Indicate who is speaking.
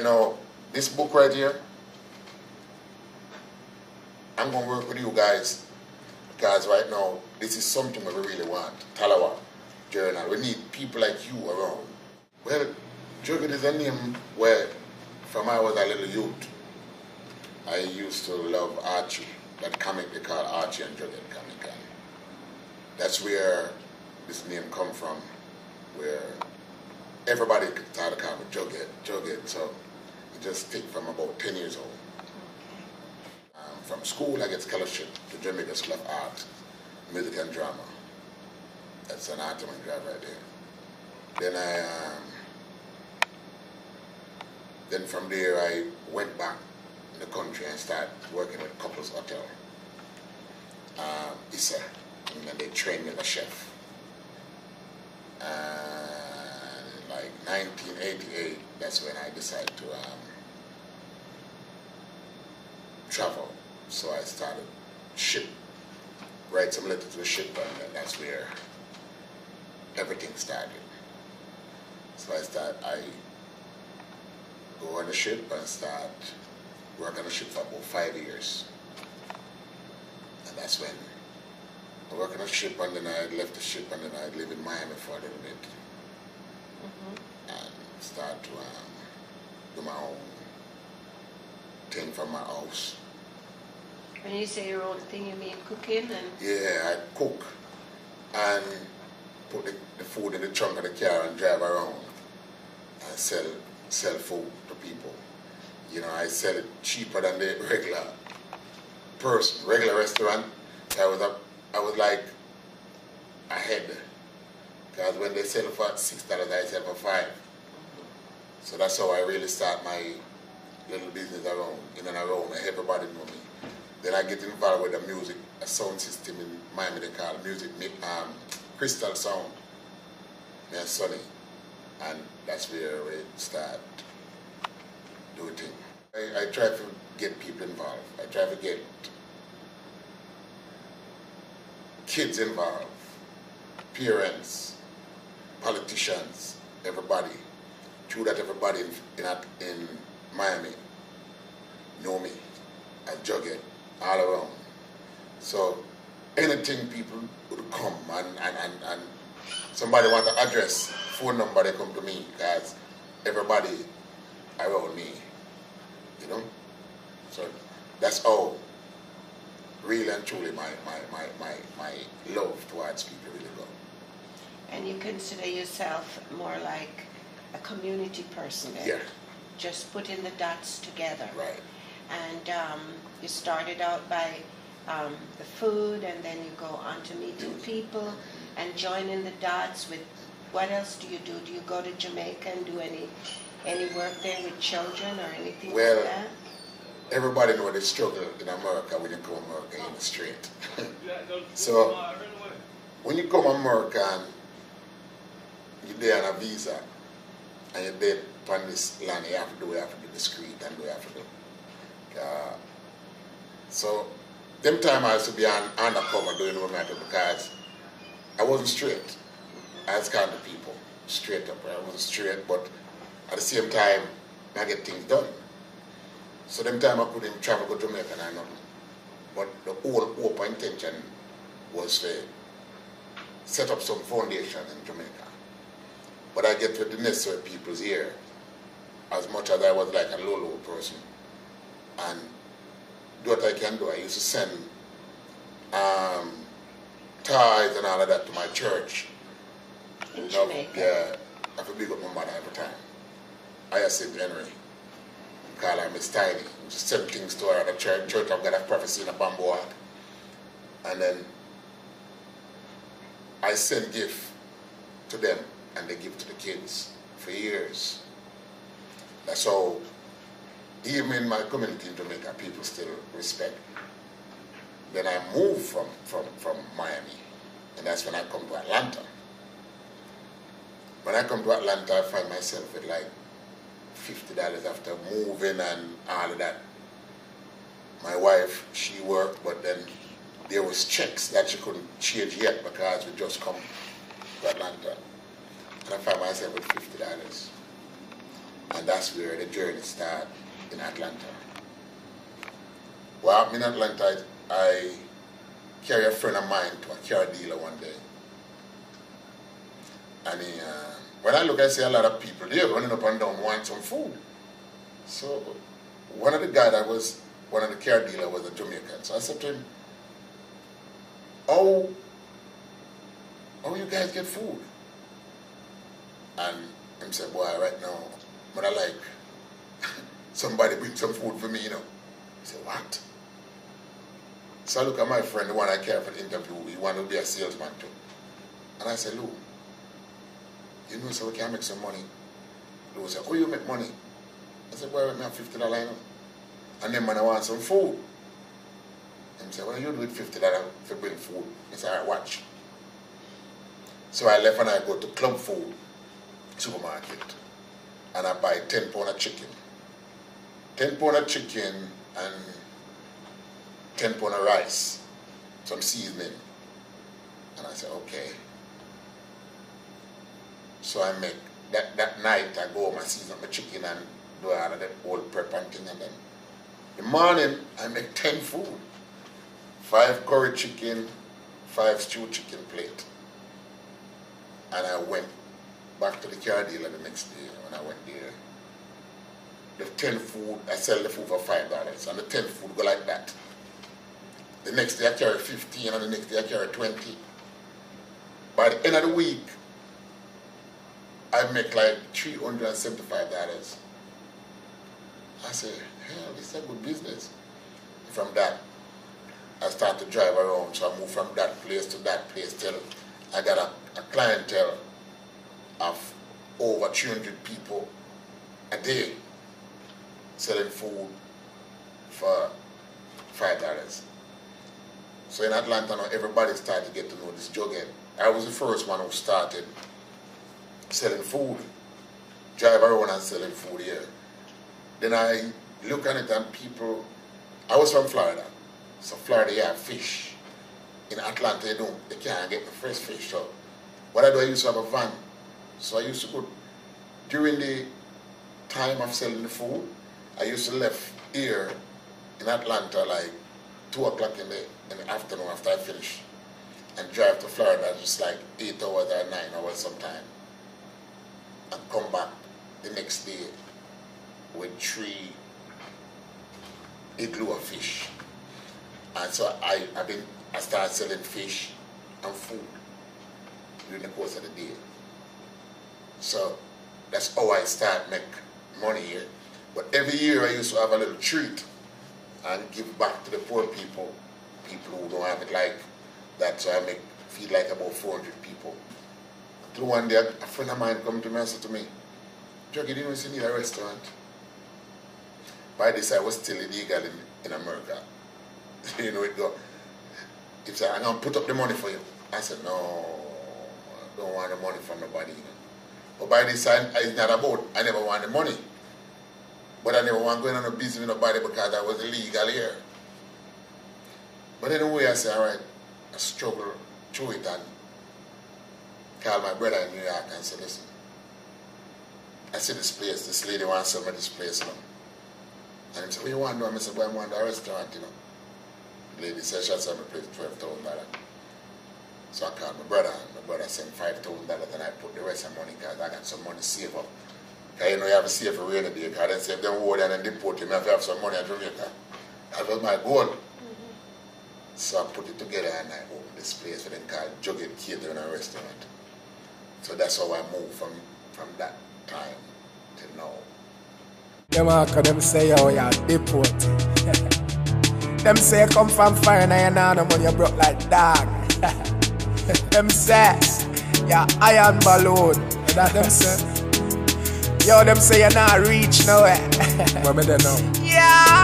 Speaker 1: right now, this book right here, I'm going to work with you guys because right now, this is something we really want. Talawah Journal. We need people like you around. Well, JugHead is a name where, from I was a little youth, I used to love Archie. That comic they call Archie and JugHead comic. And that's where this name come from, where everybody started calling me JugHead, JugHead. So it just take from about 10 years old. From school, I get scholarship to Jamaica School of Art, Music and Drama. That's an art and grad right there. Then from there, I went back in the country and started working with Couples Hotel, Issa, and then they trained me as a chef. And like 1988, that's when I decided to travel. So I started write some letters to the ship, and that's where everything started. So I go on the ship and start work on the ship for about 5 years. And that's when I work on the ship, and then I left the ship, and then I live in Miami for a little bit. And start to do my own thing from my house.
Speaker 2: When you say your own thing, you mean cooking?
Speaker 1: Yeah, I cook and put the food in the trunk of the car and drive around and sell food to people. You know, I sell it cheaper than the regular restaurant. I was like ahead, because when they sell for $6, I sell for $5. So that's how I really start my little business around, in and around, and everybody know me. Then I get involved with the music, a sound system in Miami they call music, Crystal Sound, and Sonny. And that's where we start doing things. I try to get people involved. I try to get kids involved, parents, politicians, everybody. True that everybody in Miami know me as JugHead all around. So anything people would come and somebody want an address, phone number, they come to me, because everybody around me, you know? So that's how really and truly my love towards people really go.
Speaker 2: And you consider yourself more like a community person then?
Speaker 1: Yeah.
Speaker 2: Just putting the dots together.
Speaker 1: Right.
Speaker 2: And you started out by the food, and then you go on to meeting people and joining the dots with, what else do you do? Do you go to Jamaica and do any work there with children or anything like that?
Speaker 1: Everybody knows the struggle in America when you come to America in the street. So when you come to America and you're there on a visa and you're there on this land, you have to do discreet and you have to do. So them time I used to be undercover doing what I do, because I wasn't straight. I was kind of people, straight up. I wasn't straight, but at the same time, I get things done. So them time I couldn't travel to Jamaica and nothing. But the whole hope and intention was to set up some foundation in Jamaica. But I get with the necessary people's here, as much as I was like a low person. And do what I can do. I used to send tithes and all of that to my church.
Speaker 2: In Jamaica?
Speaker 1: Yeah, I have to big up my mother every time. I St. Henry. Call her Miss Tiny. Just send things to her at the church. Church I've got a prophecy in a bamboo hat. And then I send gift to them and they give to the kids for years. That's how, even in my community in Jamaica, people still respect. Then I moved from Miami, and that's when I come to Atlanta. When I come to Atlanta, I find myself with like $50 after moving and all of that. My wife, she worked, but then there was checks that she couldn't change yet because we just come to Atlanta. And I find myself with $50. And that's where the journey started in Atlanta. Well, in Atlanta, I carry a friend of mine to a car dealer one day. And when I look, I see a lot of people there running up and down wanting some food. So one of the guys that was one of the car dealer was a Jamaican. So I said to him, how you guys get food? And him said, boy, right now, but I like somebody bring some food for me, you know. I said, what? So I look at my friend, the one I care for the interview, he wanted to be a salesman too. And I said, Lou, you know, so we can make some money. Lou said, oh, you make money? I said, boy, I make $50, you know. And then when I want some food, he said, well, you do it $50 to bring food. I said, all right, watch. So I left and I go to Club Food supermarket and I buy 10 pounds of chicken. 10 pounds of chicken and 10 pounds of rice, some seasoning. And I said, okay. So I make, that night I go home and season my chicken and do all of that old prep and thing, and then in the morning I make 10 food. 5 curry chicken, 5 stew chicken plate. And I went back to the car dealer the next day. When I went there, the 10 food, I sell the food for $5, and the 10 food go like that. The next day I carry 15, and the next day I carry 20. By the end of the week, I make like $375. I said, hell, this is a good business. From that, I start to drive around, so I move from that place to that place till I got a clientele of over 300 people a day selling food for $5. So in Atlanta now, everybody started to get to know this JugHead. I was the first one who started selling food, drive around and selling food here. Then I look at it and people, I was from Florida, so Florida you have fish. In Atlanta they can't get the fresh fish. So what I do, I used to have a van. So I used to go, during the time of selling the food, I used to leave here in Atlanta like 2 o'clock in the afternoon after I finish, and drive to Florida just like 8 hours or 9 hours sometime, and come back the next day with 3 igloo of fish. And so I started selling fish and food during the course of the day. So that's how I start make money here. But every year I used to have a little treat and give back to the poor people, people who don't have it like that. So I feed like about 400 people. Through one day, a friend of mine come to me and said to me, JugHead, you know, you need a restaurant. By this, I was still illegal in America. You know, it go. He said, I'm going to put up the money for you. I said, no, I don't want the money from nobody. You know. But by this time, it's not about, I never want the money. But I never want to go in on a business with nobody because I was illegal here. But anyway, I said, all right, I struggle through it and call my brother in New York and said, listen, I see this place, this lady wants to sell me this place, you know. And he said, what you want to do? I said, well, I want a restaurant, you know. The lady said, she'll sell me place $12,000. So I called my brother, and my brother sent $5,000, and I put the rest of the money because I got some money saved up. Because you know you have to save for rainy day, because then say if they hold and then deport you, I have to have some money in Jamaica. That was my goal. So I put it together and I opened this place for them called JugHead Catering and Restaurant. So that's how I moved from that time till now.
Speaker 3: Yeah, man, cause them say, oh, you're deported. Them say you come from fire and you're not no money, you broke like dog. Them say, you're iron balloon. That them say. Yo, them say you're not reach nowhere. What me they know? Yeah.